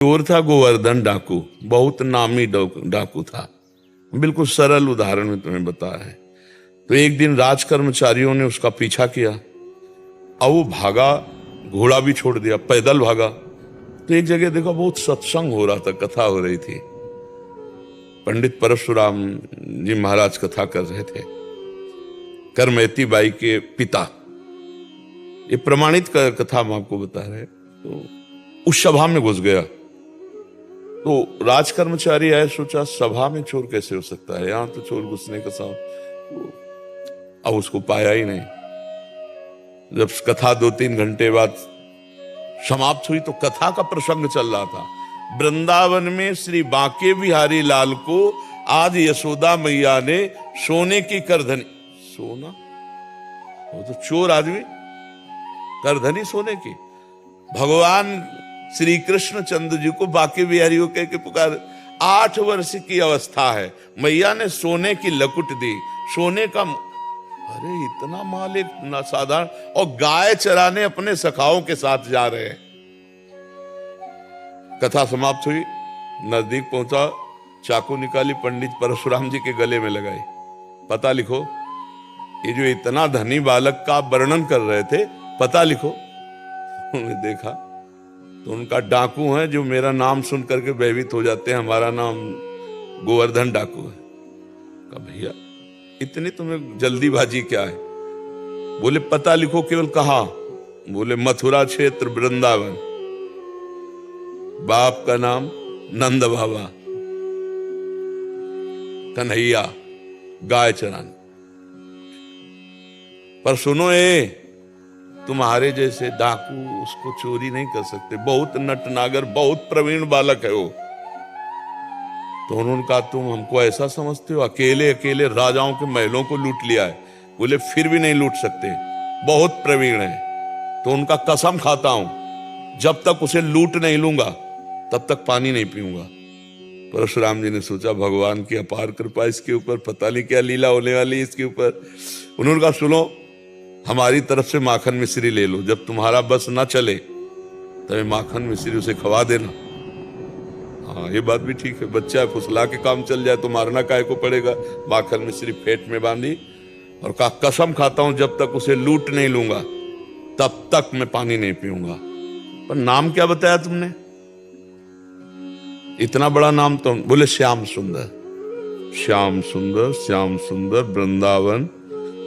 चोर था गोवर्धन डाकू, बहुत नामी डाकू था। बिल्कुल सरल उदाहरण में तुम्हें बताया है। तो एक दिन राज कर्मचारियों ने उसका पीछा किया और वो भागा, घोड़ा भी छोड़ दिया, पैदल भागा। तो एक जगह देखा बहुत सत्संग हो रहा था, कथा हो रही थी। पंडित परशुराम जी महाराज कथा कर रहे थे, करमैती बाई के पिता। ये प्रमाणित कथा हम आपको बता रहे। तो उस सभा में घुस गया। तो राज कर्मचारी आए, सोचा सभा में चोर कैसे हो सकता है, यहां तो चोर घुसने का साहब। अब उसको पाया ही नहीं। जब कथा 2-3 घंटे बाद समाप्त हुई तो कथा का प्रसंग चल रहा था। वृंदावन में श्री बांके बिहारी लाल को आज यशोदा मैया ने सोने की करधनी, सोना, वो तो चोर आदमी, करधनी सोने की। भगवान श्री कृष्ण चंद्र जी को बांके बिहारी को कह के पुकार। 8 वर्ष की अवस्था है, मैया ने सोने की लकुट दी, सोने का। अरे इतना माल एक ना साधारण, और गाय चराने अपने सखाओं के साथ जा रहे हैं। कथा समाप्त हुई, नजदीक पहुंचा, चाकू निकाली, पंडित परशुराम जी के गले में लगाई। पता लिखो, ये जो इतना धनी बालक का वर्णन कर रहे थे, पता लिखो। उन्होंने देखा तो उनका डाकू है जो मेरा नाम सुन करके भयभीत हो जाते हैं, हमारा नाम गोवर्धन डाकू है। कहा भैया इतनी तुम्हें जल्दीबाजी क्या है? बोले पता लिखो। केवल कहा? बोले मथुरा क्षेत्र वृंदावन, बाप का नाम नंद बाबा, कन्हैया, गाय चराने। पर सुनो, तुम्हारे जैसे डाकू उसको चोरी नहीं कर सकते, बहुत नटनागर, बहुत प्रवीण बालक है वो। तो उन्होंने कहा तुम हमको ऐसा समझते हो, अकेले अकेले राजाओं के महलों को लूट लिया है। बोले फिर भी नहीं लूट सकते, बहुत प्रवीण है। तो उनका कसम खाता हूं, जब तक उसे लूट नहीं लूंगा तब तक पानी नहीं पीऊंगा। परशुराम जी ने सोचा भगवान की अपार कृपा इसके ऊपर, पता नहीं क्या लीला होने वाली इसके ऊपर। उन्होंने कहा सुनो, हमारी तरफ से माखन मिश्री ले लो, जब तुम्हारा बस ना चले तभी माखन मिश्री उसे खवा देना। हाँ ये बात भी ठीक है, बच्चा फुसला के काम चल जाए तो मारना काहे को पड़ेगा। माखन मिश्री फेट में बांधी और कहा कसम खाता हूं जब तक उसे लूट नहीं लूंगा तब तक मैं पानी नहीं पीऊंगा। पर नाम क्या बताया तुमने? इतना बड़ा नाम तो। बोले श्याम सुंदर। श्याम सुंदर, श्याम सुंदर, वृंदावन,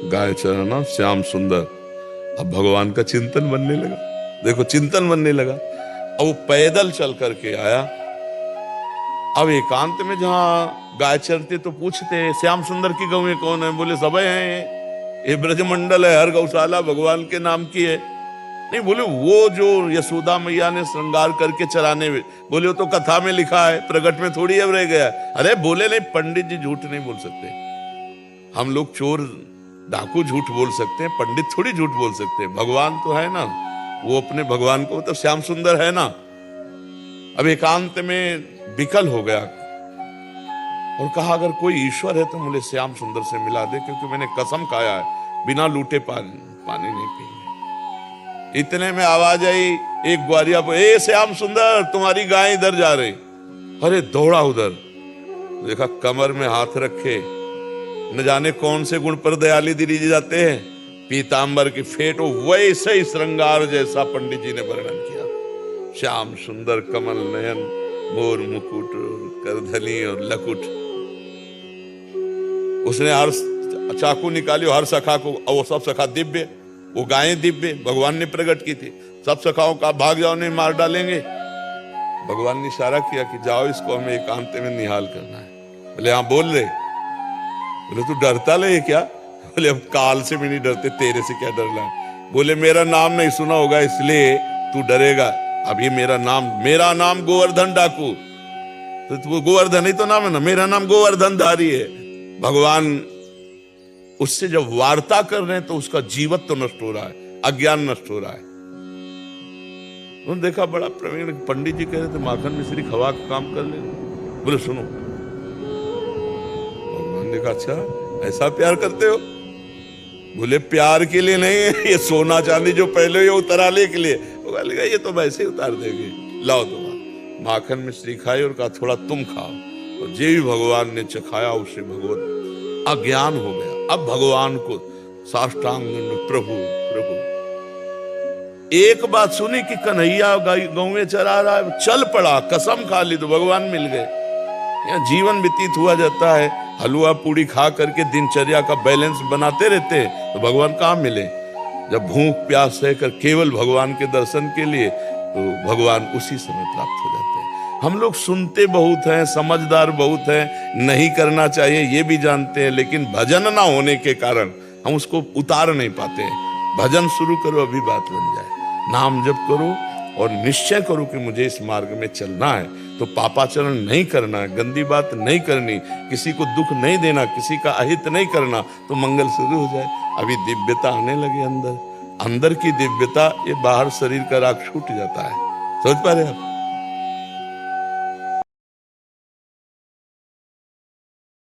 गाय चराना, श्याम सुंदर। अब भगवान का चिंतन बनने लगा। देखो चिंतन बनने लगा। अब वो पैदल चल करके आया। अब एकांत में जहां गाय चरते तो पूछते श्याम सुंदर की गौएं कौन है? बोले सब हैं, ये ब्रजमंडल है, हर गौशाला भगवान के नाम की है। नहीं, बोले वो जो यशोदा मैया ने श्रृंगार करके चराने। बोले वो तो कथा में लिखा है, प्रकट में थोड़ी अब रह गया। अरे बोले नहीं, पंडित जी झूठ नहीं बोल सकते। हम लोग चोर डाकू झूठ बोल सकते हैं, पंडित थोड़ी झूठ बोल सकते हैं। भगवान तो है ना, वो अपने भगवान को मतलब श्याम सुंदर है ना। अब एकांत में विकल हो गया और कहा अगर कोई ईश्वर है तो मुझे श्याम सुंदर से मिला दे, क्योंकि मैंने कसम खाया है बिना लूटे पानी नहीं पीएंगे। इतने में आवाज आई एक ग्वारिया पर, ए श्याम सुंदर तुम्हारी गाय इधर जा रही। अरे दौड़ा उधर, देखा कमर में हाथ रखे, न जाने कौन से गुण पर दयाली दिए जाते हैं, पीतांबर की फेट, वैसे ही श्रृंगार जैसा पंडित जी ने वर्णन किया। श्याम सुंदर, कमल नयन, मोर मुकुट, करधनी और लकुट। उसने हर चाकू निकाली, हर सखा को, और वो सब सखा दिव्य, वो गायें दिव्य भगवान ने प्रकट की थी। सब सखाओं का भाग जाओ, नहीं मार डालेंगे। भगवान ने इशारा किया कि जाओ इसको हमें एकांत में निहाल करना है। बोले हाँ बोल रहे। बोले तू डरता ले क्या? बोले अब काल से भी नहीं डरते, तेरे से क्या डरना। बोले मेरा नाम नहीं सुना होगा इसलिए तू डरेगा। अभी मेरा नाम गोवर्धन डाकू, तो गोवर्धन ही तो नाम है ना, मेरा नाम गोवर्धन धारी है। भगवान उससे जब वार्ता कर रहे हैं तो उसका जीवत्व तो नष्ट हो रहा है, अज्ञान नष्ट हो रहा है। उन्होंने देखा बड़ा प्रवीण पंडित जी कह रहे थे माखन मिश्री खवा का काम कर ले। बोले सुनो, भगवान ने कहा अच्छा ऐसा प्यार करते हो? बोले प्यार के लिए नहीं, ये सोना चांदी जो पहले ये उतराले के लिए। वो कहा ये तो वैसे ही उतार देंगे, लाओ तो माखन मिश्री खाई और कहा थोड़ा तुम खाओ, और जे भी भगवान ने चखाया उसे भगवत अज्ञान हो गया। अब भगवान को साष्टांग दंड, प्रभु प्रभु। एक बात सुनी कि कन्हैया गाँव में चरा रहा है, चल पड़ा, कसम खा ली तो भगवान मिल गए। यहाँ जीवन व्यतीत हुआ जाता है, हलवा पूड़ी खा करके दिनचर्या का बैलेंस बनाते रहते हैं, तो भगवान कहाँ मिले? जब भूख प्यास सहकर केवल भगवान के दर्शन के लिए, तो भगवान उसी समय प्राप्त हो जाते हैं। हम लोग सुनते बहुत हैं, समझदार बहुत हैं, नहीं करना चाहिए ये भी जानते हैं, लेकिन भजन ना होने के कारण हम उसको उतार नहीं पाते हैं। भजन शुरू करो, अभी बात बन जाए। नाम जप करो और निश्चय करो कि मुझे इस मार्ग में चलना है, तो पापाचरण नहीं करना, गंदी बात नहीं करनी, किसी को दुख नहीं देना, किसी का अहित नहीं करना, तो मंगल शुरू हो जाए। अभी दिव्यता आने लगे अंदर, अंदर की दिव्यता, ये बाहर शरीर का राग छूट जाता है। समझ पा रहे आप?